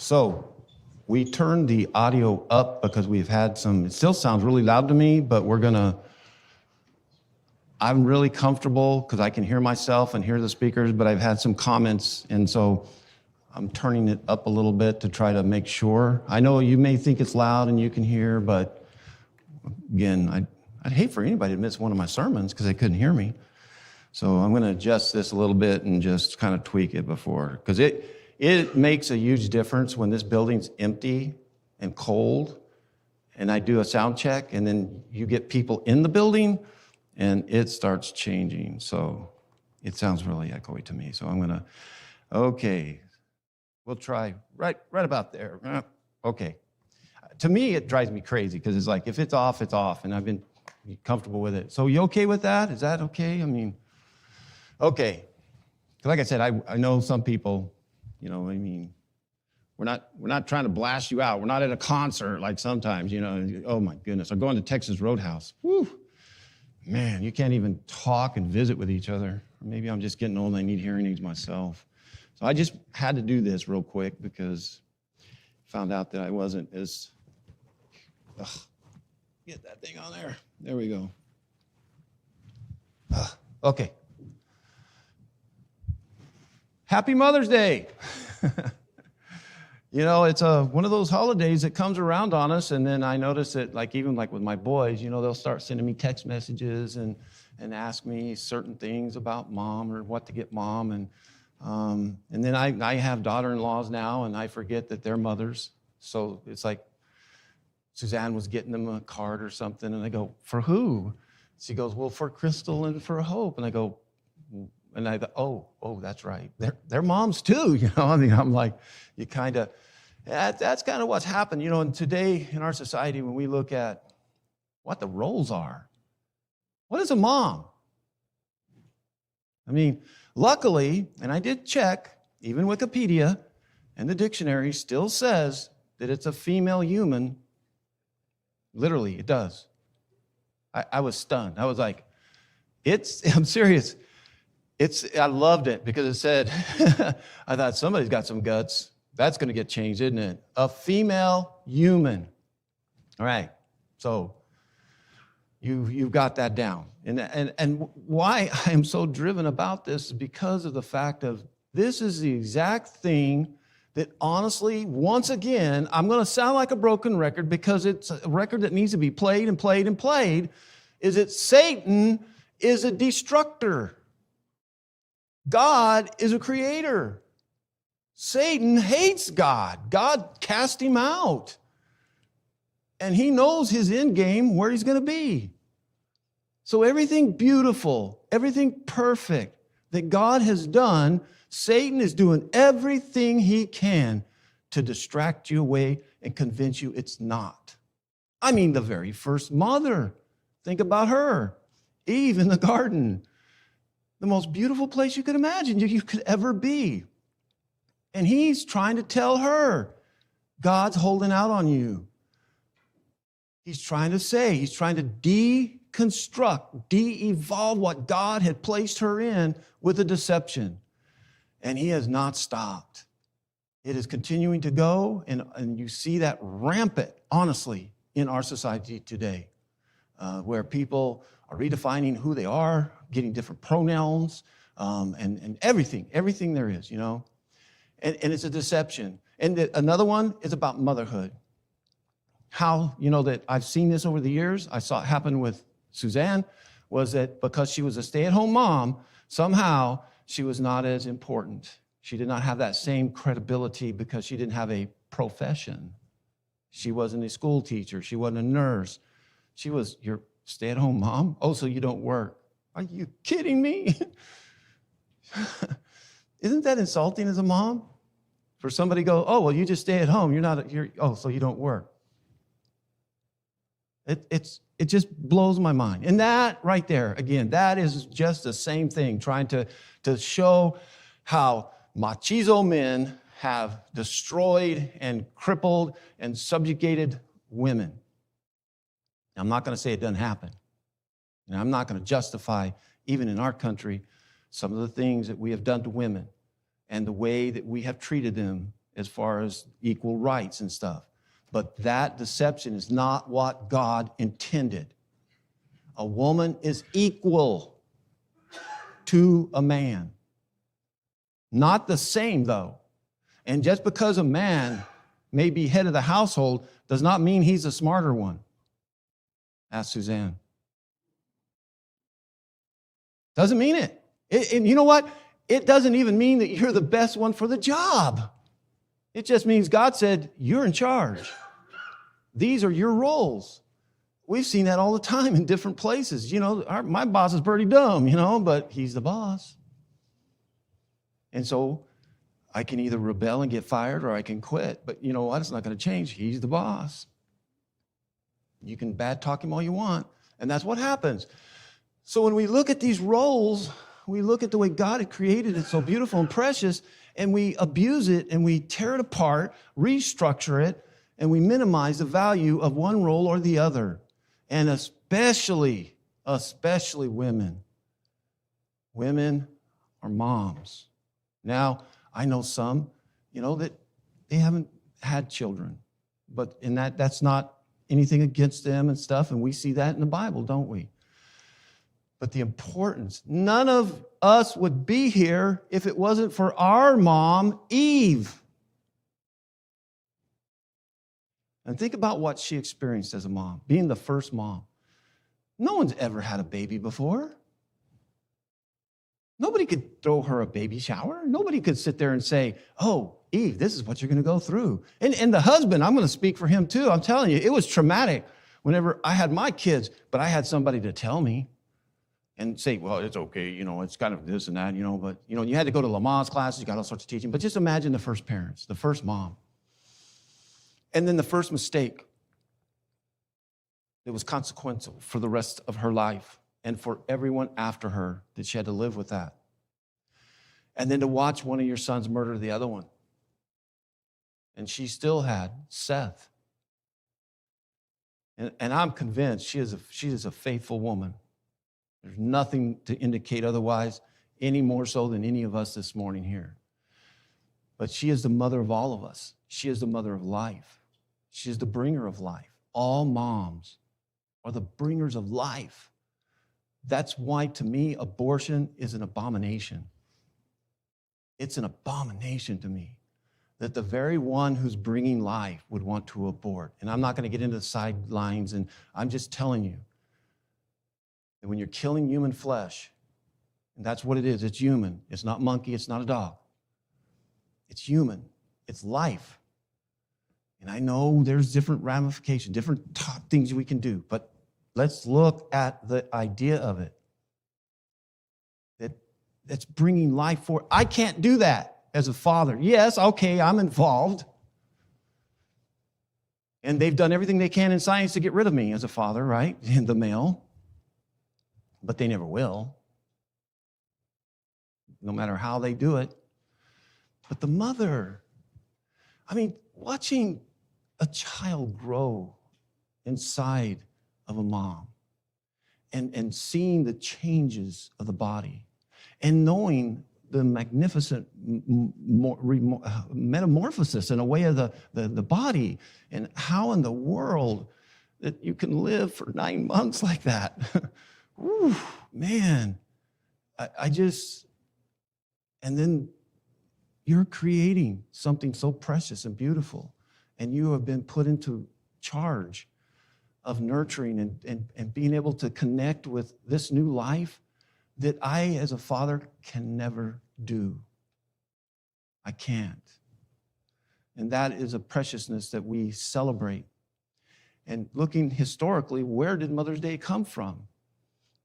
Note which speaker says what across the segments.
Speaker 1: So we turned the audio up because we've had some, it still sounds really loud to me, but I'm really comfortable because I can hear myself and hear the speakers, but I've had some comments, and so I'm turning it up a little bit to try to make sure. I know you may think it's loud and you can hear, but again, I'd hate for anybody to miss one of my sermons because they couldn't hear me. So I'm going to adjust this a little bit and just kind of tweak it before, because it makes a huge difference when this building's empty and cold, and I do a sound check, and then you get people in the building, and it starts changing. So it sounds really echoey to me. So I'm going to, okay, we'll try right about there. Okay. To me, it drives me crazy because it's like, if it's off, it's off, and I've been comfortable with it. So you okay with that? Is that okay? I mean, okay. Like I said, I know some people, we're not trying to blast you out. We're not at a concert like sometimes, oh my goodness. Or going to Texas Roadhouse. Whew. Man, you can't even talk and visit with each other. Or maybe I'm just getting old and I need hearing aids myself. So I just had to do this real quick because I found out that I wasn't as, get that thing on there. There we go. Okay. Happy Mother's Day. It's one of those holidays that comes around on us, and then I notice that, even with my boys, they'll start sending me text messages and ask me certain things about mom or what to get mom, and then I have daughter-in-laws now, and I forget that they're mothers. So it's like Suzanne was getting them a card or something, and I go, for who? She goes, well, for Crystal and for Hope, and I go, and I thought, oh, that's right. They're moms too, I'm like, you kind of, that's kind of what's happened, and today in our society, when we look at what the roles are, what is a mom? I mean, luckily, and I did check, even Wikipedia and the dictionary still says that it's a female human. Literally, it does. I was stunned. I was like, I'm serious. I loved it because it said, I thought somebody's got some guts. That's going to get changed, isn't it? A female human. All right. So you've got that down. And why I am so driven about this is because of the fact of this is the exact thing that honestly, once again, I'm going to sound like a broken record because it's a record that needs to be played and played and played, is that Satan is a destructor. God is a creator. Satan hates God. God cast him out. And he knows his end game, where he's going to be. So everything beautiful, everything perfect that God has done, Satan is doing everything he can to distract you away and convince you it's not. I mean, the very first mother. Think about her. Eve in the garden. The most beautiful place you could imagine you could ever be. And he's trying to tell her, God's holding out on you. He's trying to deconstruct, de-evolve what God had placed her in with a deception. And he has not stopped. It is continuing to go, and you see that rampant, honestly, in our society today, where people are redefining who they are, getting different pronouns, and everything there is, And it's a deception. And another one is about motherhood. How, that I've seen this over the years, I saw it happen with Suzanne, was that because she was a stay-at-home mom, somehow she was not as important. She did not have that same credibility because she didn't have a profession. She wasn't a school teacher. She wasn't a nurse. She was your stay-at-home mom. Oh, so you don't work. Are you kidding me? Isn't that insulting as a mom? For somebody to go, oh, well, you just stay at home. So you don't work. It just blows my mind. And that right there, again, that is just the same thing, trying to show how machizo men have destroyed and crippled and subjugated women. I'm not going to say it doesn't happen. And I'm not going to justify, even in our country, some of the things that we have done to women and the way that we have treated them as far as equal rights and stuff. But that deception is not what God intended. A woman is equal to a man. Not the same, though. And just because a man may be head of the household does not mean he's the smarter one. Ask Suzanne. Doesn't mean it. And you know what? It doesn't even mean that you're the best one for the job. It just means God said, you're in charge. These are your roles. We've seen that all the time in different places. You know, my boss is pretty dumb, but he's the boss. And so I can either rebel and get fired or I can quit. But you know what? It's not going to change. He's the boss. You can bad talk him all you want. And that's what happens. So when we look at these roles, we look at the way God had created it so beautiful and precious, and we abuse it and we tear it apart, restructure it, and we minimize the value of one role or the other. And especially women. Women are moms. Now, I know some, that they haven't had children. But in that's not anything against them and stuff, and we see that in the Bible, don't we? But the importance, none of us would be here if it wasn't for our mom, Eve. And think about what she experienced as a mom, being the first mom. No one's ever had a baby before. Nobody could throw her a baby shower. Nobody could sit there and say, oh, Eve, this is what you're going to go through. And the husband, I'm going to speak for him too. I'm telling you, it was traumatic whenever I had my kids, but I had somebody to tell me and say, well, it's okay, it's kind of this and that, but, you had to go to Lamaze classes, you got all sorts of teaching, but just imagine the first parents, the first mom. And then the first mistake that was consequential for the rest of her life and for everyone after her, that she had to live with that. And then to watch one of your sons murder the other one. And she still had Seth. And I'm convinced she is a faithful woman. There's nothing to indicate otherwise, any more so than any of us this morning here. But she is the mother of all of us. She is the mother of life. She is the bringer of life. All moms are the bringers of life. That's why, to me, abortion is an abomination. It's an abomination to me that the very one who's bringing life would want to abort. And I'm not going to get into the sidelines, and I'm just telling you that when you're killing human flesh, and that's what it is, it's human. It's not monkey, it's not a dog. It's human. It's life. And I know there's different ramifications, different things we can do, but let's look at the idea of it. That's bringing life forward. I can't do that as a father. Yes, okay, I'm involved. And they've done everything they can in science to get rid of me as a father, right? The male. But they never will. No matter how they do it. But the mother, watching a child grow inside of a mom and seeing the changes of the body and knowing the magnificent metamorphosis in a way of the body, and how in the world that you can live for 9 months like that. Ooh, man, and then you're creating something so precious and beautiful, and you have been put into charge of nurturing and being able to connect with this new life that I, as a father, can never do. I can't. And that is a preciousness that we celebrate. And looking historically, where did Mother's Day come from?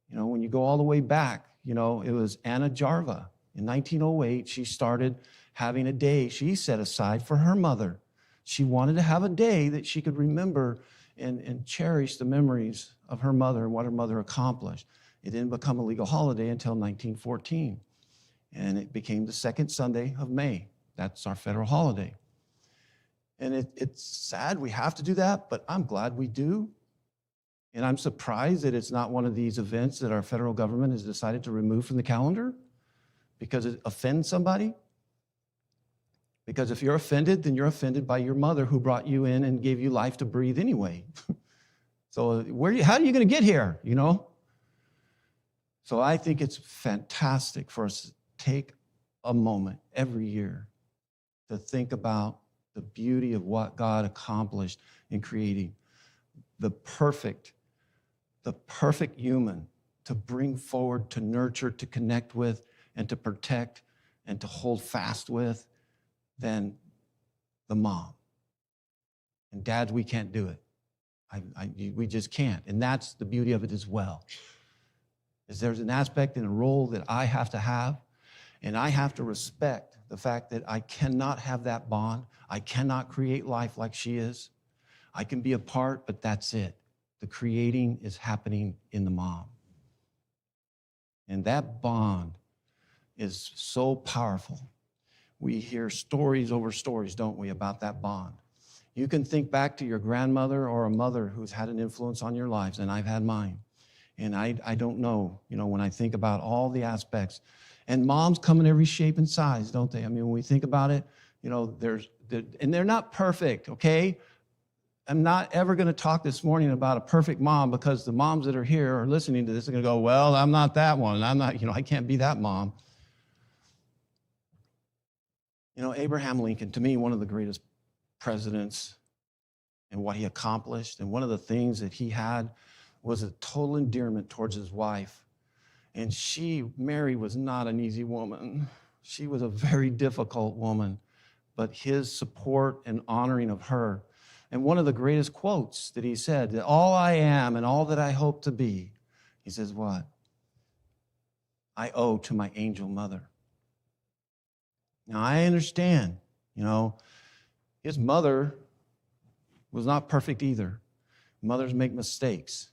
Speaker 1: When you go all the way back, it was Anna Jarva. In 1908, she started having a day she set aside for her mother. She wanted to have a day that she could remember and cherish the memories of her mother and what her mother accomplished. It didn't become a legal holiday until 1914, and it became the second Sunday of May. That's our federal holiday. And it's sad we have to do that, but I'm glad we do. And I'm surprised that it's not one of these events that our federal government has decided to remove from the calendar because it offends somebody. Because if you're offended, then you're offended by your mother who brought you in and gave you life to breathe anyway. So how are you going to get here, you know? So I think it's fantastic for us to take a moment every year to think about the beauty of what God accomplished in creating the perfect human to bring forward, to nurture, to connect with, and to protect, and to hold fast with, than the mom. And dads, we can't do it. We just can't. And that's the beauty of it as well. Is there's an aspect and a role that I have, and I have to respect the fact that I cannot have that bond. I cannot create life like she is. I can be a part, but that's it. The creating is happening in the mom. And that bond is so powerful. We hear stories over stories, don't we, about that bond. You can think back to your grandmother or a mother who's had an influence on your lives, and I've had mine. And I don't know, when I think about all the aspects. And moms come in every shape and size, don't they? I mean, when we think about it, and they're not perfect, okay? I'm not ever going to talk this morning about a perfect mom, because the moms that are here are listening to this are going to go, well, I'm not that one. I'm not, I can't be that mom. Abraham Lincoln, to me, one of the greatest presidents, and what he accomplished, and one of the things that he had was a total endearment towards his wife. And Mary was not an easy woman. She was a very difficult woman, but his support and honoring of her. And one of the greatest quotes that he said, that all I am and all that I hope to be, he says what? I owe to my angel mother. Now, I understand, his mother was not perfect either. Mothers make mistakes,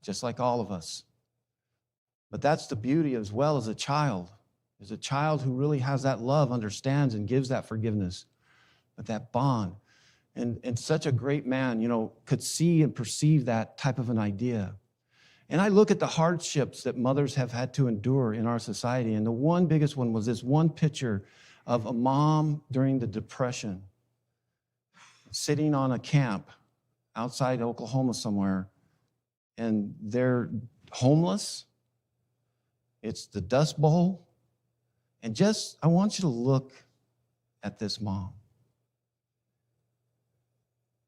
Speaker 1: just like all of us. But that's the beauty as well as a child. Is a child who really has that love, understands and gives that forgiveness. But that bond. And such a great man, could see and perceive that type of an idea. And I look at the hardships that mothers have had to endure in our society. And the one biggest one was this one picture of a mom during the Depression, sitting on a camp outside Oklahoma somewhere, and they're homeless. It's the Dust Bowl. And I want you to look at this mom.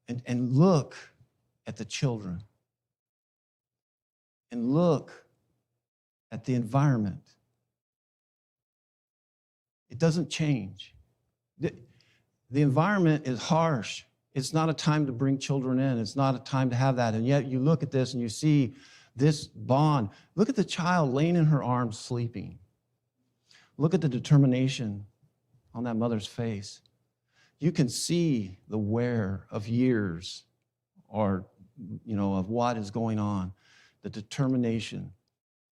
Speaker 1: And look at the children. And look at the environment. It doesn't change. The environment is harsh. It's not a time to bring children in. It's not a time to have that. And yet you look at this and you see this bond. Look at the child laying in her arms sleeping. Look at the determination on that mother's face. You can see the wear of years or, of what is going on, the determination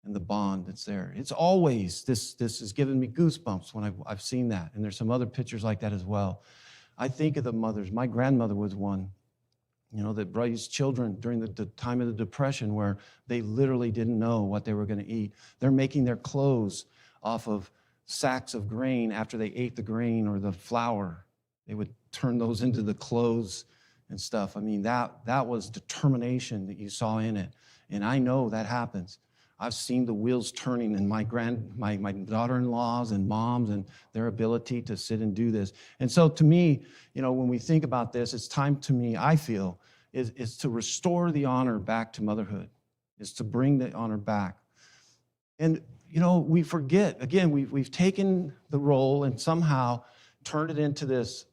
Speaker 1: and the bond that's there. It's always, this has given me goosebumps when I've seen that. And there's some other pictures like that as well. I think of the mothers. My grandmother was one, that raised children during the time of the Depression, where they literally didn't know what they were going to eat. They're making their clothes off of sacks of grain after they ate the grain or the flour. They would turn those into the clothes and stuff. I mean, that was determination that you saw in it. And I know that happens. I've seen the wheels turning in my daughter-in-laws and moms and their ability to sit and do this. And so to me, when we think about this, it's time to me, I feel, is to restore the honor back to motherhood, is to bring the honor back. And, we forget, again, we've taken the role and somehow turned it into this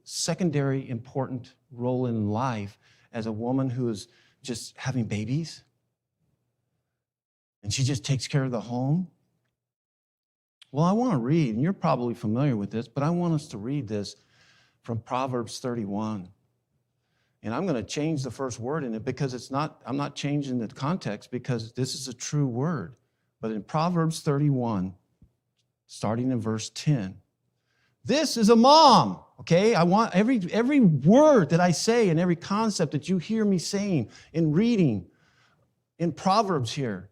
Speaker 1: secondary important role in life as a woman who's just having babies. And she just takes care of the home. Well, I want to read, and you're probably familiar with this, but I want us to read this from Proverbs 31. And I'm going to change the first word in it because I'm not changing the context, because this is a true word. But in Proverbs 31, starting in verse 10, this is a mom, okay? I want every word that I say and every concept that you hear me saying in reading in Proverbs here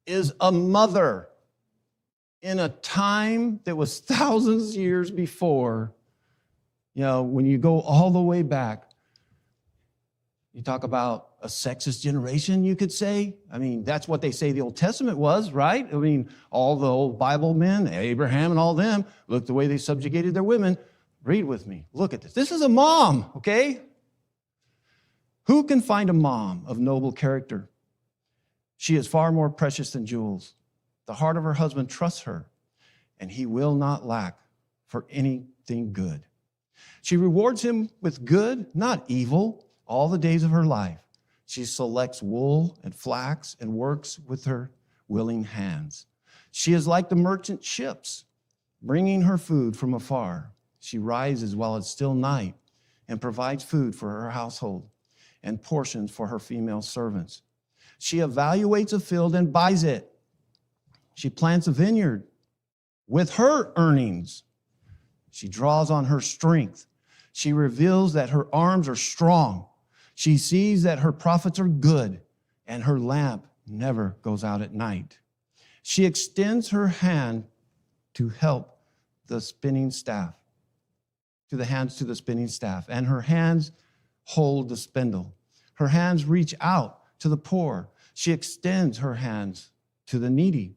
Speaker 1: is a mother. in a time that was thousands of years before. When you go all the way back, you talk about a sexist generation, you could say. That's what they say the Old Testament was, right? All the old Bible men, Abraham and all them, look the way they subjugated their women. Read with me. Look at this. This is a mom, okay? Who can find a mom of noble character? She is far more precious than jewels. The heart of her husband trusts her, and he will not lack for anything good. She rewards him with good, not evil, all the days of her life. She selects wool and flax and works with her willing hands. She is like the merchant ships, bringing her food from afar. She rises while it's still night and provides food for her household and portions for her female servants. She evaluates a field and buys it. She plants a vineyard with her earnings. She draws on her strength. She reveals that her arms are strong. She sees that her profits are good, and her lamp never goes out at night. She extends her hand to help the spinning staff, to the spinning staff, and her hands hold the spindle. Her hands reach out to the poor. She extends her hands to the needy.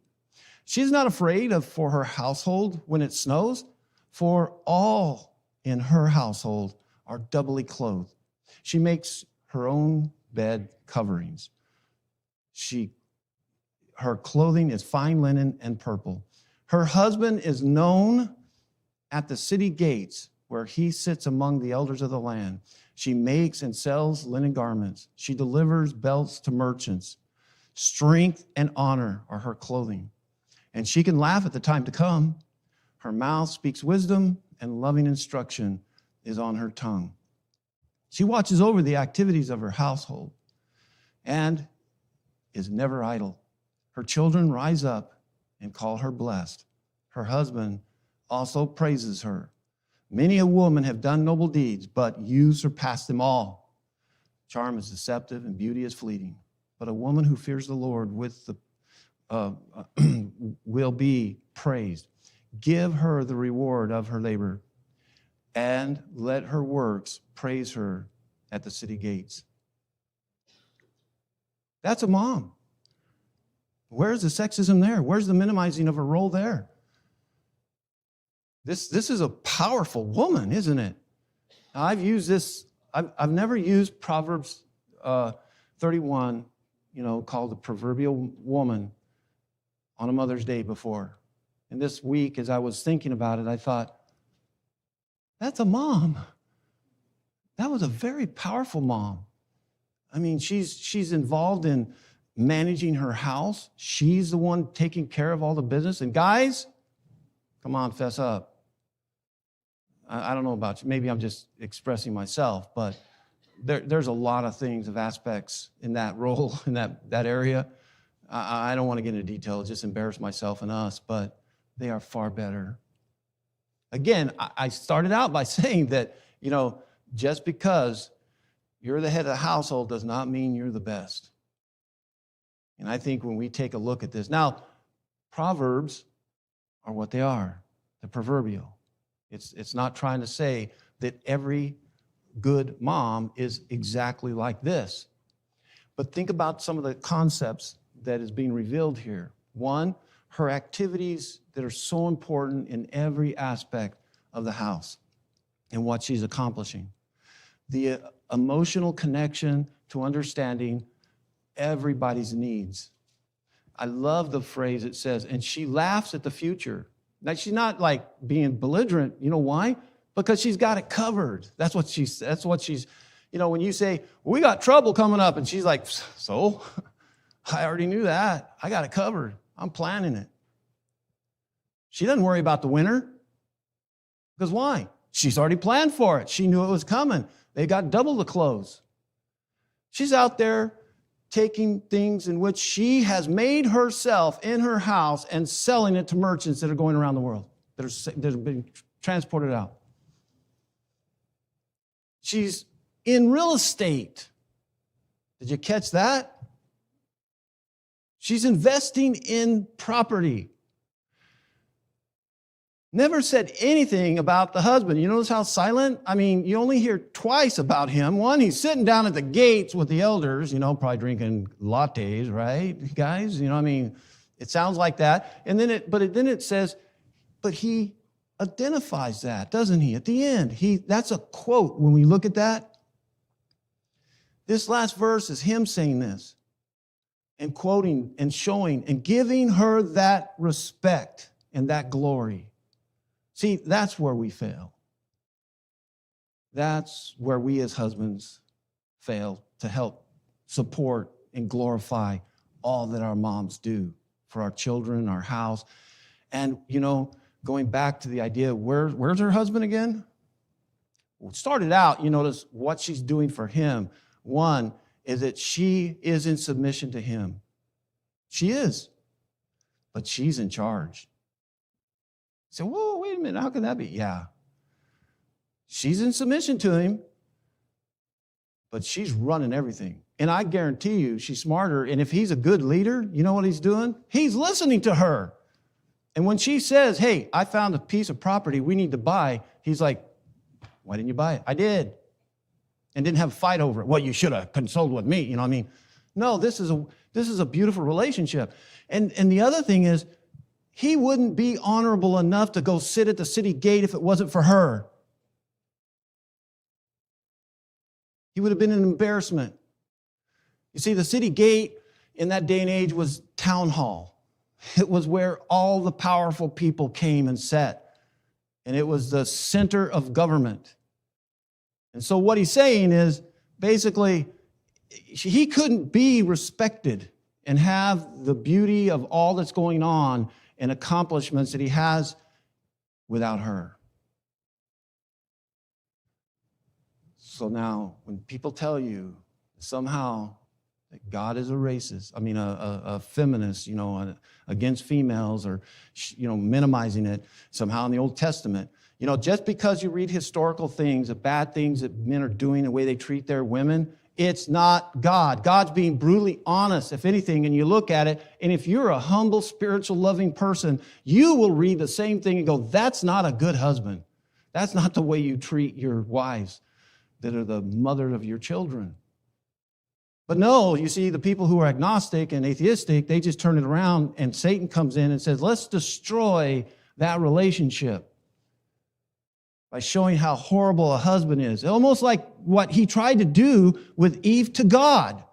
Speaker 1: She is not afraid for her household when it snows, for all in her household are doubly clothed. She makes her own bed coverings. Her clothing is fine linen and purple. Her husband is known at the city gates where he sits among the elders of the land. She makes and sells linen garments. She delivers belts to merchants. Strength and honor are her clothing. And she can laugh at the time to come. Her mouth speaks wisdom, and loving instruction is on her tongue. She watches over the activities of her household and is never idle. Her children rise up and call her blessed. Her husband also praises her. Many a woman have done noble deeds, but you surpass them all. Charm is deceptive and beauty is fleeting, but a woman who fears the Lord will be praised. Give her the reward of her labor, and let her works praise her at the city gates. That's a mom. Where's the sexism there? Where's the minimizing of her role there? This is a powerful woman, isn't it? Now, I've used this. I've never used Proverbs 31, called the proverbial woman, on a Mother's Day before. And this week, as I was thinking about it, I thought, that's a mom. That was a very powerful mom. She's involved in managing her house. She's the one taking care of all the business. And guys, come on, fess up. I don't know about you. Maybe I'm just expressing myself, but there's a lot of things, of aspects in that role, in that area. I don't want to get into detail, just embarrass myself and us, but they are far better. Again, I started out by saying that, just because you're the head of the household does not mean you're the best. And I think when we take a look at this, now, Proverbs are what they are, the proverbial. It's not trying to say that every good mom is exactly like this. But think about some of the concepts that is being revealed here. One, her activities that are so important in every aspect of the house and what she's accomplishing. The emotional connection to understanding everybody's needs. I love the phrase it says, and she laughs at the future. Now, she's not like being belligerent. You know why? Because she's got it covered. That's what she's, when you say, we got trouble coming up, and she's like, so? I already knew that. I got it covered. I'm planning it. She doesn't worry about the winter. Because why? She's already planned for it. She knew it was coming. They got double the clothes. She's out there taking things in which she has made herself in her house and selling it to merchants that are going around the world, that are being transported out. She's in real estate. Did you catch that? She's investing in property. Never said anything about the husband. You notice how silent? I mean, you only hear twice about him. One, he's sitting down at the gates with the elders, probably drinking lattes, right, guys? I mean, it sounds like that. And then it says, but he identifies that, doesn't he? At the end, that's a quote when we look at that. This last verse is him saying this and quoting and showing and giving her that respect and that glory. See, that's where we fail. That's where we as husbands fail to help support and glorify all that our moms do for our children, our house. And, going back to the idea, where's her husband again? Well, it started out, you notice what she's doing for him. One is that she is in submission to him. She is, but she's in charge. So, whoa, wait a minute, how can that be? Yeah. She's in submission to him, but she's running everything. And I guarantee you, she's smarter. And if he's a good leader, you know what he's doing? He's listening to her. And when she says, hey, I found a piece of property we need to buy, he's like, why didn't you buy it? I did. And didn't have a fight over it. Well, you should have consulted with me. No, this is a beautiful relationship. And the other thing is, he wouldn't be honorable enough to go sit at the city gate if it wasn't for her. He would have been an embarrassment. You see, the city gate in that day and age was town hall. It was where all the powerful people came and sat. And it was the center of government. And so what he's saying is, basically, he couldn't be respected and have the beauty of all that's going on and accomplishments that he has without her. So now, when people tell you somehow that God is a racist, a feminist, against females, or, minimizing it somehow in the Old Testament, just because you read historical things, the bad things that men are doing, the way they treat their women, it's not God. God's being brutally honest, if anything, and you look at it, and if you're a humble, spiritual, loving person, you will read the same thing and go, that's not a good husband. That's not the way you treat your wives that are the mother of your children. But no, you see, the people who are agnostic and atheistic, they just turn it around, and Satan comes in and says, let's destroy that relationship by showing how horrible a husband is. Almost like what he tried to do with Eve to God.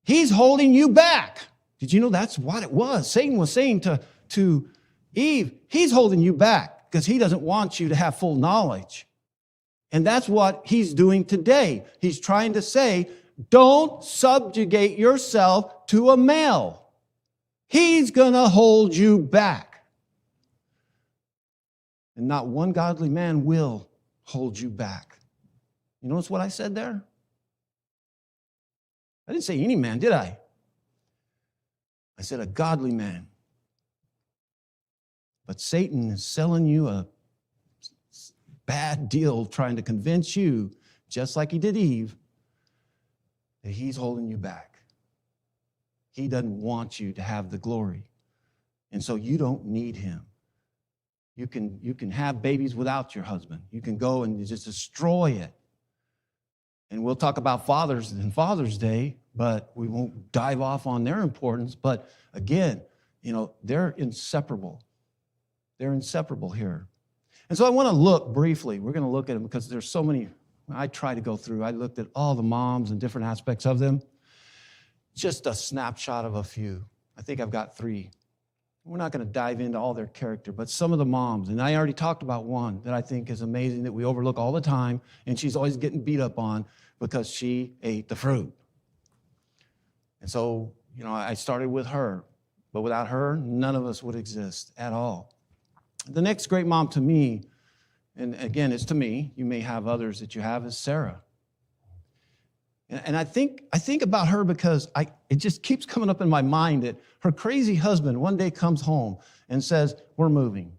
Speaker 1: He's holding you back. Did you know that's what it was? Satan was saying to Eve, he's holding you back because he doesn't want you to have full knowledge. And that's what he's doing today. He's trying to say, don't subjugate yourself to a male. He's going to hold you back. And not one godly man will hold you back. You notice what I said there? I didn't say any man, did I? I said a godly man. But Satan is selling you a bad deal, trying to convince you, just like he did Eve, that he's holding you back. He doesn't want you to have the glory. And so you don't need him. You can have babies without your husband. You can go and just destroy it. And we'll talk about fathers and Father's Day, but we won't dive off on their importance. But again, they're inseparable. They're inseparable here. And so I want to look briefly. We're going to look at them because there's so many. I try to go through. I looked at all the moms and different aspects of them. Just a snapshot of a few. I think I've got 3. We're not going to dive into all their character, but some of the moms, and I already talked about one that I think is amazing that we overlook all the time, and she's always getting beat up on because she ate the fruit. And so, I started with her, but without her, none of us would exist at all. The next great mom to me, and again, it's to me, you may have others that you have, is Sarah. And I think about her because it just keeps coming up in my mind that her crazy husband one day comes home and says, we're moving.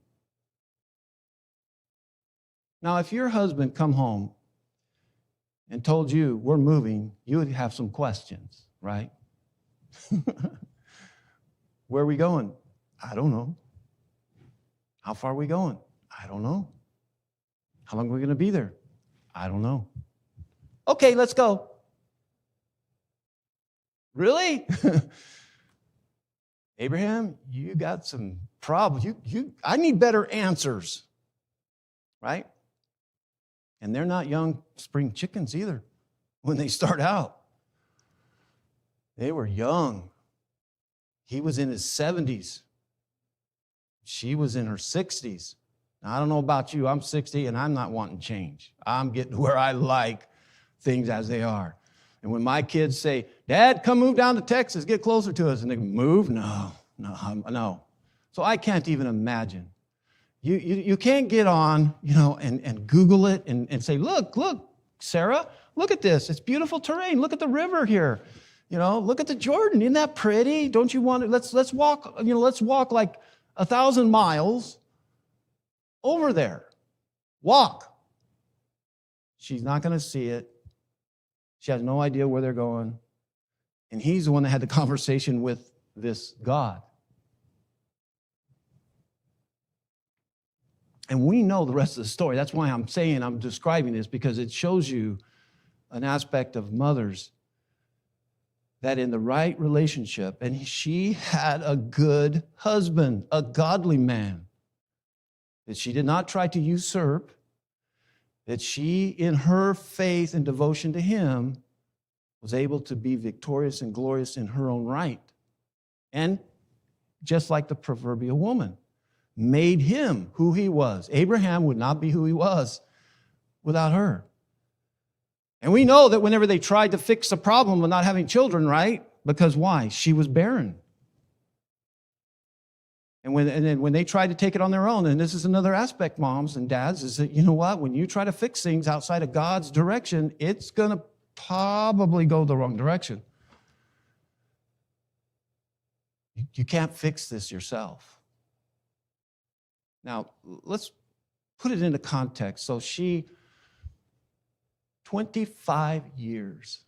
Speaker 1: Now, if your husband come home and told you we're moving, you would have some questions, right? Where are we going? I don't know. How far are we going? I don't know. How long are we going to be there? I don't know. Okay, let's go. Really? Abraham, you got some problems. I need better answers, right? And they're not young spring chickens either when they start out. They were young. He was in his 70s. She was in her 60s. Now, I don't know about you. I'm 60 and I'm not wanting change. I'm getting to where I like things as they are. And when my kids say, Dad, come move down to Texas, get closer to us. And they move? No. So I can't even imagine. You can't get on, and Google it and say, look, Sarah, look at this. It's beautiful terrain. Look at the river here. Look at the Jordan. Isn't that pretty? Don't you want to, let's walk, let's walk like 1,000 miles over there. Walk. She's not going to see it. She has no idea where they're going. And he's the one that had the conversation with this God. And we know the rest of the story. That's why I'm describing this, because it shows you an aspect of mothers that in the right relationship, and she had a good husband, a godly man, that she did not try to usurp, that she, in her faith and devotion to him, was able to be victorious and glorious in her own right. And just like the proverbial woman, made him who he was. Abraham would not be who he was without her. And we know that whenever they tried to fix the problem of not having children, right? Because why? She was barren. And then when they tried to take it on their own, and this is another aspect, moms and dads, is that, you know what? When you try to fix things outside of God's direction, it's going to probably go the wrong direction. You can't fix this yourself. Now, let's put it into context. So 25 years,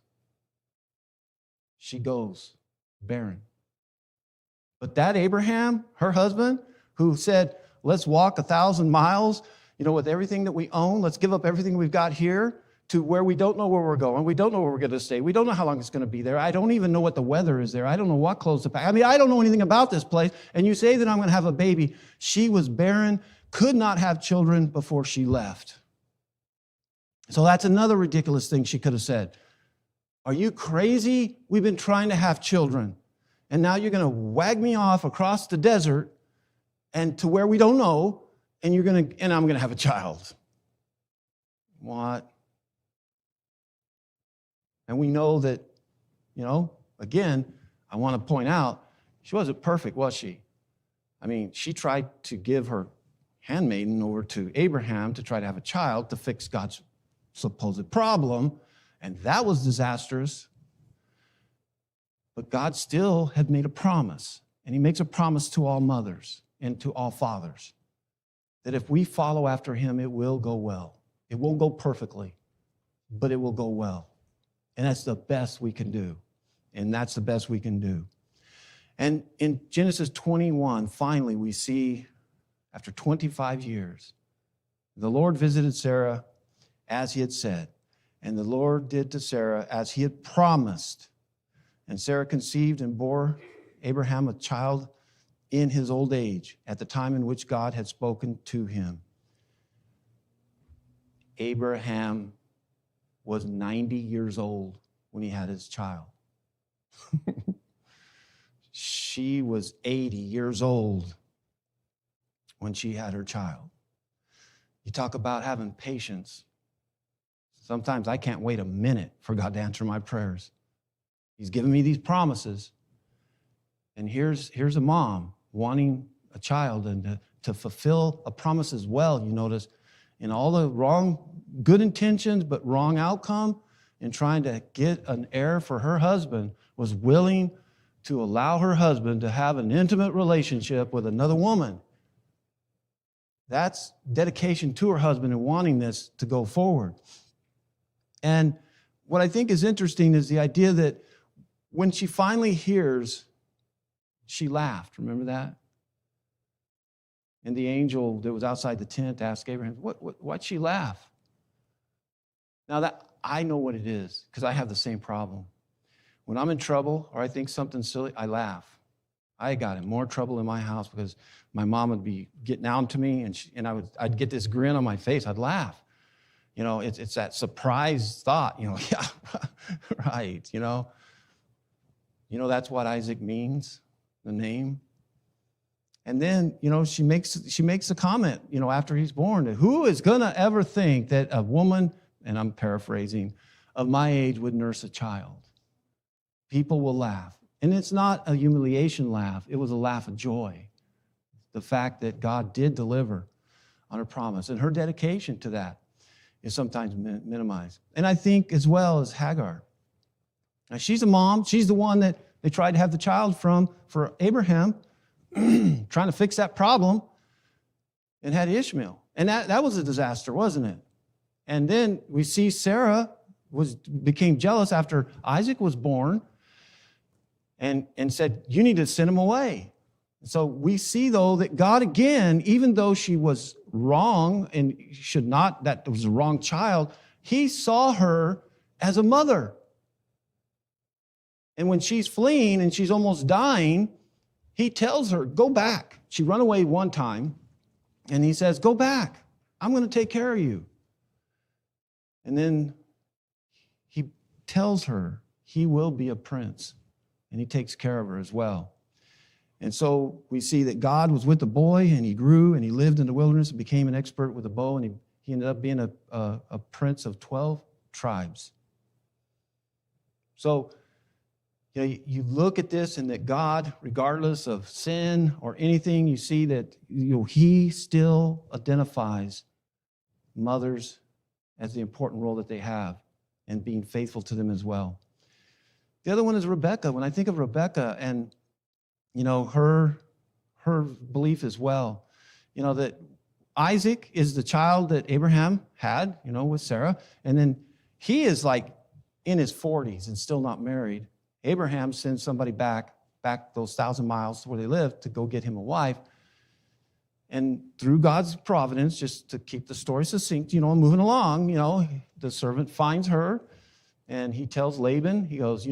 Speaker 1: she goes barren. But that Abraham, her husband, who said, let's walk 1,000 miles, with everything that we own, let's give up everything we've got here to where we don't know where we're going. We don't know where we're going to stay. We don't know how long it's going to be there. I don't even know what the weather is there. I don't know what clothes to pack. I don't know anything about this place. And you say that I'm going to have a baby. She was barren, could not have children before she left. So that's another ridiculous thing she could have said. Are you crazy? We've been trying to have children. And now you're going to wag me off across the desert and to where we don't know, and I'm going to have a child. What? And we know that, again, I want to point out, she wasn't perfect, was she? She tried to give her handmaiden over to Abraham to try to have a child to fix God's supposed problem, and that was disastrous. But God still had made a promise, and he makes a promise to all mothers and to all fathers, that if we follow after him, it will go well. It won't go perfectly, but it will go well. And that's the best we can do. And that's the best we can do. And in Genesis 21, finally, we see, after 25 years, the Lord visited Sarah as he had said. And the Lord did to Sarah as he had promised. And Sarah conceived and bore Abraham a child in his old age, at the time in which God had spoken to him. Abraham was 90 years old when he had his child. She was 80 years old when she had her child. You talk about having patience. Sometimes I can't wait a minute for God to answer my prayers. He's given me these promises. And here's a mom wanting a child and to fulfill a promise as well, you notice, in all the good intentions, but wrong outcome, in trying to get an heir for her husband, was willing to allow her husband to have an intimate relationship with another woman. That's dedication to her husband and wanting this to go forward. And what I think is interesting is the idea that when she finally hears, she laughed. Remember that? And the angel that was outside the tent asked Abraham, why'd she laugh? Now that I know what it is, because I have the same problem. When I'm in trouble or I think something silly, I laugh. I got in more trouble in my house because my mom would be getting down to me, and I'd get this grin on my face. I'd laugh. It's that surprise thought. Yeah, right. That's what Isaac means, the name. And then, she makes a comment, after he's born, that who is gonna ever think that a woman, and I'm paraphrasing, of my age would nurse a child? People will laugh. And it's not a humiliation laugh. It was a laugh of joy. The fact that God did deliver on her promise. And her dedication to that is sometimes minimized. And I think as well as Hagar. Now, she's a mom. She's the one that they tried to have the child for Abraham, trying to fix that problem, and had Ishmael. And that was a disaster, wasn't it? And then we see Sarah became jealous after Isaac was born, and said, you need to send him away. So we see, though, that God, again, even though she was wrong and that was the wrong child, he saw her as a mother. And when she's fleeing and she's almost dying, he tells her, go back. She ran away one time, and he says, go back. I'm going to take care of you. And then he tells her he will be a prince. And he takes care of her as well. And so we see that God was with the boy, and he grew, and he lived in the wilderness and became an expert with a bow, and he ended up being a prince of 12 tribes. So you look at this, and that God, regardless of sin or anything, you see that he still identifies mothers as the important role that they have, and being faithful to them as well. The other one is Rebecca. When I think of Rebecca and, her belief as well, that Isaac is the child that Abraham had, with Sarah. And then he is like in his 40s and still not married. Abraham sends somebody back those 1,000 miles to where they live to go get him a wife. And through God's providence, just to keep the story succinct, moving along, the servant finds her. And he tells Laban, he goes,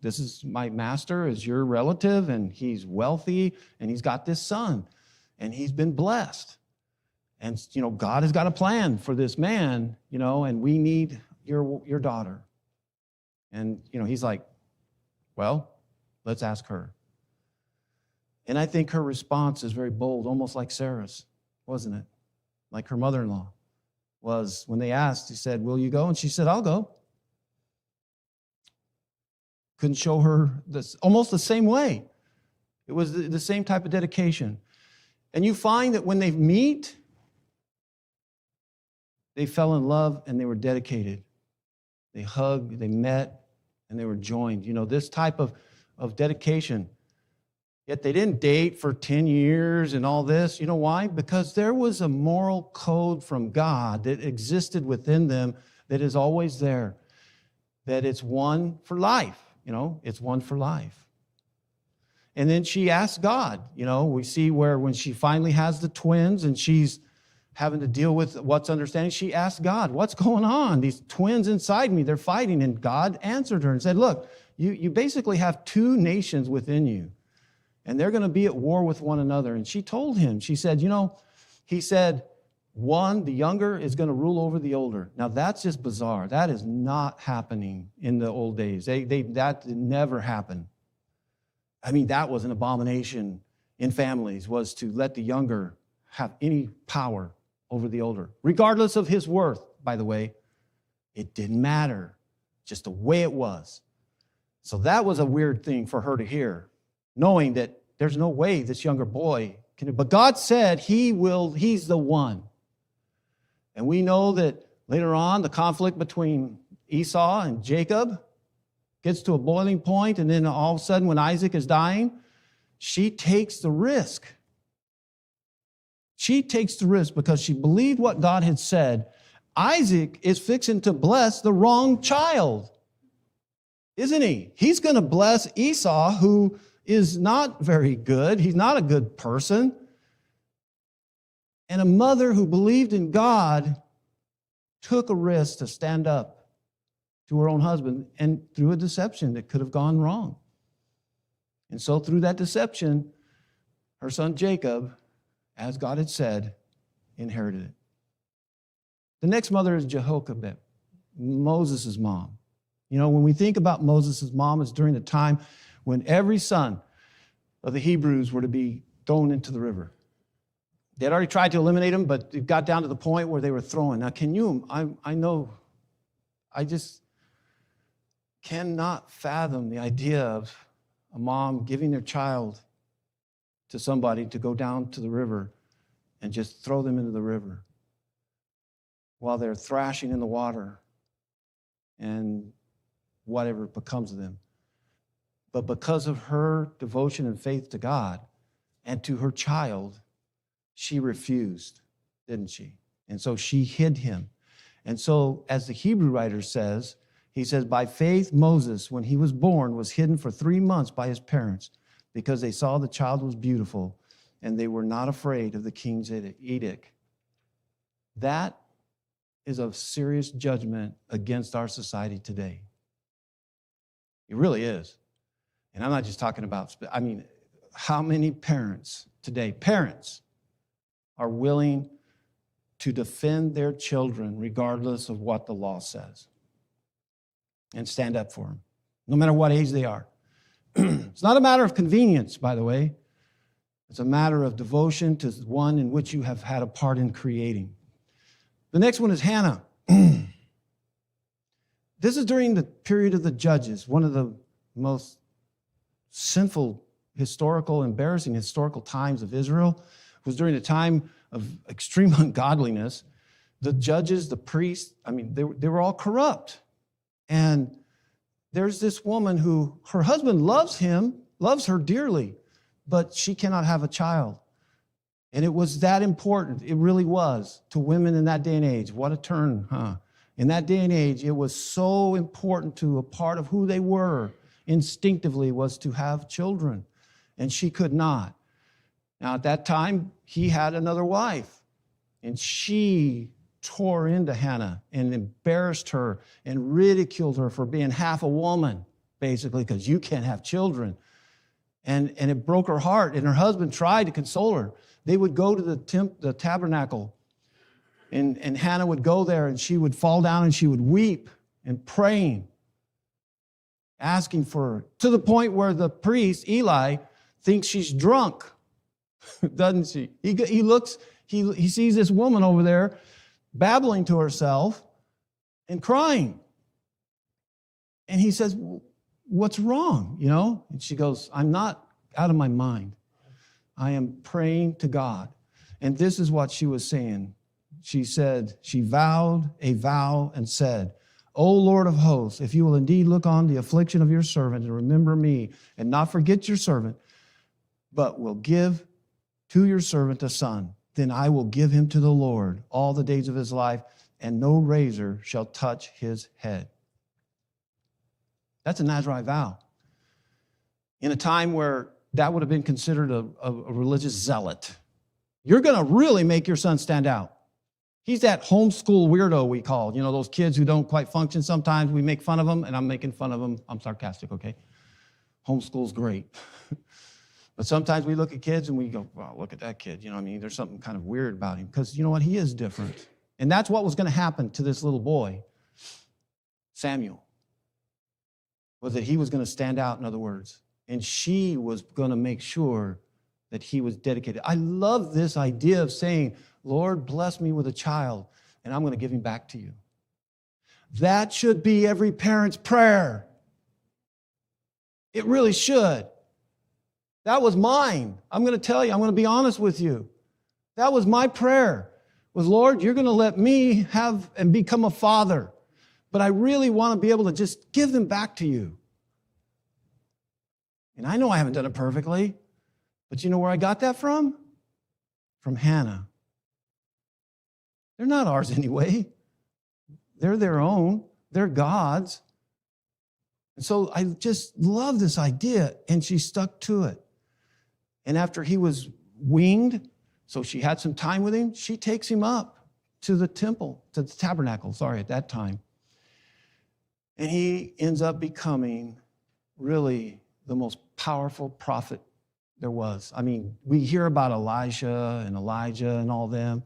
Speaker 1: this is my master, is your relative, and he's wealthy, and he's got this son, and he's been blessed. And, God has got a plan for this man, and we need your daughter. And, he's like, well, let's ask her. And I think her response is very bold, almost like Sarah's, wasn't it? Like her mother-in-law was. When they asked, he said, will you go? And she said, I'll go. Couldn't show her this almost the same way. It was the same type of dedication. And you find that when they meet, they fell in love and they were dedicated. They hugged, they met, and they were joined. This type of dedication. Yet they didn't date for 10 years and all this. You know why? Because there was a moral code from God that existed within them that is always there. That it's one for life. It's one for life. And then she asked God. We see where when she finally has the twins and she's having to deal with what's understanding, she asked God, what's going on? These twins inside me, they're fighting. And God answered her and said, look, you basically have two nations within you, and they're going to be at war with one another. And she told him, she said, he said, one, the younger, is going to rule over the older. Now, that's just bizarre. That is not happening in the old days. That never happened. I mean, that was an abomination in families, was to let the younger have any power over the older. Regardless of his worth, by the way, it didn't matter. Just the way it was. So that was a weird thing for her to hear, knowing that there's no way this younger boy can. But God said he's the one. And we know that later on, the conflict between Esau and Jacob gets to a boiling point, and then all of a sudden, when Isaac is dying, she takes the risk. She takes the risk because she believed what God had said. Isaac is fixing to bless the wrong child, isn't he? He's going to bless Esau, who is not very good. He's not a good person. And a mother who believed in God took a risk to stand up to her own husband, and through a deception that could have gone wrong. And so through that deception, her son Jacob, as God had said, inherited it. The next mother is Jehoshaphat, Moses' mom. You know, when we think about Moses' mom, it's during the time when every son of the Hebrews were to be thrown into the river. They had already tried to eliminate them, but it got down to the point where they were thrown. Now, I just cannot fathom the idea of a mom giving their child to somebody to go down to the river and just throw them into the river while they're thrashing in the water and whatever becomes of them. But because of her devotion and faith to God and to her child, she refused, didn't she? And so she hid him. And so, as the Hebrew writer says, he says, by faith, Moses, when he was born, was hidden for 3 months by his parents because they saw the child was beautiful and they were not afraid of the king's edict. That is a serious judgment against our society today. It really is. And I'm not just talking about, how many parents today, are willing to defend their children regardless of what the law says and stand up for them, no matter what age they are. It's not a matter of convenience, by the way. It's a matter of devotion to one in which you have had a part in creating. The next one is Hannah. This is during the period of the Judges, one of the most sinful, embarrassing historical times of Israel. It was during a time of extreme ungodliness. The judges, the priests, they were all corrupt. And there's this woman who, her husband loves her dearly, but she cannot have a child. And it was that important, it really was, to women in that day and age. What a turn, huh? In that day and age, it was so important to a part of who they were instinctively was to have children. And she could not. Now, at that time, he had another wife, and she tore into Hannah and embarrassed her and ridiculed her for being half a woman, basically, because you can't have children. And it broke her heart, and her husband tried to console her. They would go to the tabernacle, and Hannah would go there, and she would fall down and she would weep and praying, asking for her, to the point where the priest, Eli, thinks she's drunk. Doesn't she? He sees this woman over there babbling to herself and crying. And he says, what's wrong? And she goes, I'm not out of my mind. I am praying to God. And this is what she was saying. She said, she vowed a vow and said, O Lord of hosts, if you will indeed look on the affliction of your servant and remember me and not forget your servant, but will give to your servant a son, then I will give him to the Lord all the days of his life, and no razor shall touch his head. That's a Nazirite vow. In a time where that would have been considered a religious zealot. You're going to really make your son stand out. He's that homeschool weirdo we call, those kids who don't quite function sometimes. We make fun of them, and I'm making fun of them. I'm sarcastic, okay? Homeschool's great. But sometimes we look at kids and we go, wow, look at that kid. There's something kind of weird about him. Because you know what? He is different. And that's what was going to happen to this little boy, Samuel, was that he was going to stand out, in other words. And she was going to make sure that he was dedicated. I love this idea of saying, Lord, bless me with a child, and I'm going to give him back to you. That should be every parent's prayer. It really should. That was mine. I'm going to tell you, I'm going to be honest with you. That was my prayer, was, Lord, you're going to let me have and become a father, but I really want to be able to just give them back to you. And I know I haven't done it perfectly, but you know where I got that from? From Hannah. They're not ours anyway. They're their own. They're God's. And so I just love this idea, and she stuck to it. And after he was weaned, So she had some time with him. She takes him up to the temple, to the tabernacle, at that time. And he ends up becoming really the most powerful prophet there was. I mean, we hear about Elijah and Elijah and all them,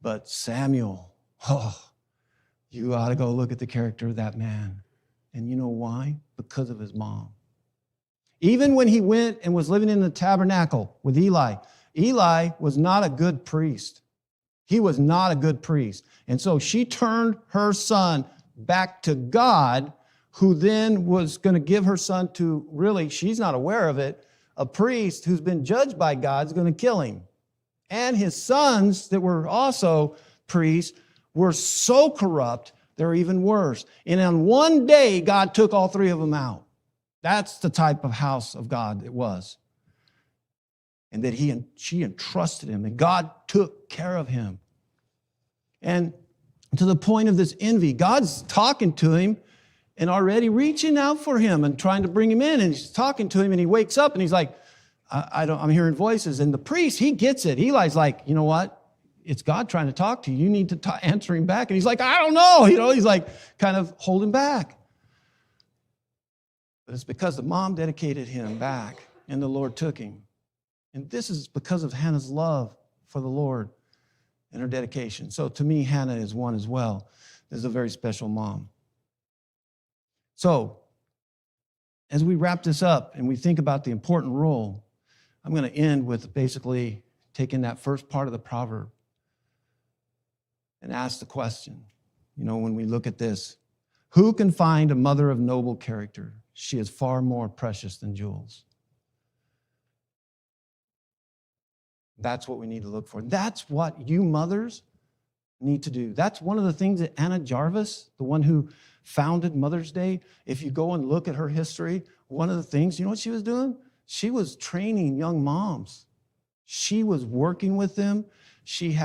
Speaker 1: but Samuel, you ought to go look at the character of that man. And you know why? Because of his mom. Even when he went and was living in the tabernacle with Eli, Eli was not a good priest. He was not a good priest. And so she turned her son back to God, who then was going to give her son to, really, she's not aware of it, a priest who's been judged by God is going to kill him. And his sons that were also priests were so corrupt, they're even worse. And on one day, God took all three of them out. That's the type of house of God it was. And that she entrusted him, and God took care of him. And to the point of this envy, God's talking to him and already reaching out for him and trying to bring him in. And he's talking to him, and he wakes up and he's like, I'm hearing voices. And the priest, he gets it. Eli's like, you know what? It's God trying to talk to you. You need to answer him back. And he's like, I don't know. He's like kind of holding back. But it's because the mom dedicated him back and the Lord took him. And this is because of Hannah's love for the Lord and her dedication. So to me, Hannah is one as well. This is a very special mom. So as we wrap this up and we think about the important role, I'm going to end with basically taking that first part of the proverb and ask the question, when we look at this, who can find a mother of noble character? She is far more precious than jewels. That's what we need to look for. That's what you mothers need to do. That's one of the things that Anna Jarvis, the one who founded Mother's Day, if you go and look at her history, one of the things, you know what she was doing? She was training young moms. She was working with them. She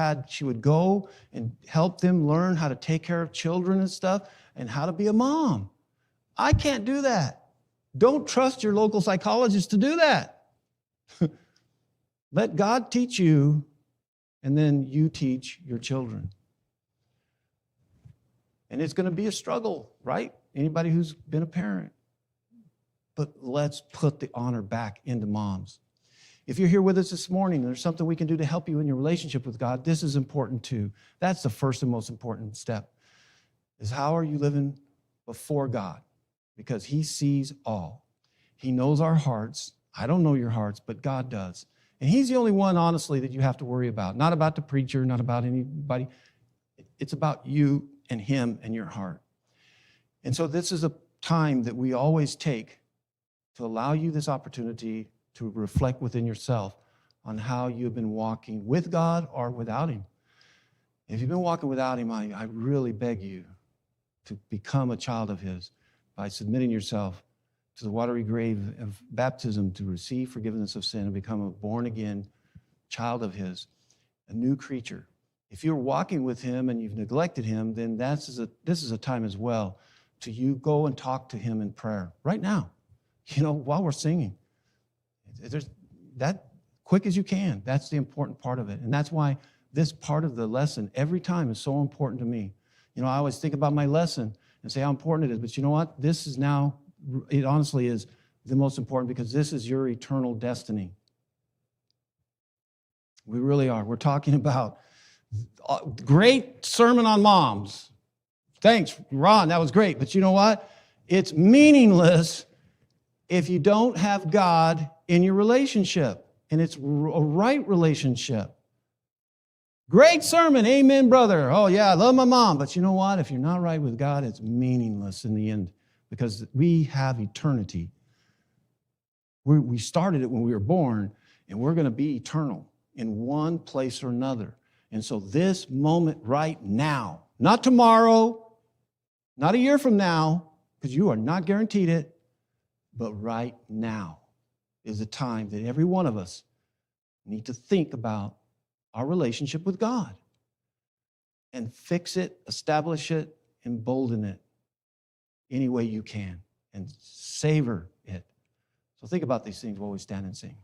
Speaker 1: would go and help them learn how to take care of children and stuff and how to be a mom. I can't do that. Don't trust your local psychologist to do that. Let God teach you, and then you teach your children. And it's going to be a struggle, right? Anybody who's been a parent. But let's put the honor back into moms. If you're here with us this morning, there's something we can do to help you in your relationship with God. This is important too. That's the first and most important step, is how are you living before God? Because He sees all. He knows our hearts. I don't know your hearts, but God does. And He's the only one, honestly, that you have to worry about. Not about the preacher, not about anybody. It's about you and Him and your heart. And so this is a time that we always take to allow you this opportunity to reflect within yourself on how you've been walking with God or without Him. If you've been walking without Him, I really beg you to become a child of His by submitting yourself to the watery grave of baptism to receive forgiveness of sin and become a born-again child of His, a new creature. If you're walking with Him and you've neglected Him, then this is a time as well to you go and talk to Him in prayer right now, while we're singing. There's that quick as you can. That's the important part of it. And that's why this part of the lesson every time is so important to me. I always think about my lesson and say how important it is. But you know what? This is now, it honestly is the most important because this is your eternal destiny. We really are. We're talking about a great sermon on moms. Thanks, Ron. That was great. But you know what? It's meaningless if you don't have God in your relationship. And it's a right relationship. Great sermon. Amen, brother. Oh, yeah, I love my mom. But you know what? If you're not right with God, it's meaningless in the end because we have eternity. We started it when we were born, and we're going to be eternal in one place or another. And so this moment right now, not tomorrow, not a year from now, because you are not guaranteed it, but right now is the time that every one of us need to think about our relationship with God and fix it, establish it, embolden it any way you can and savor it. So think about these things while we stand and sing.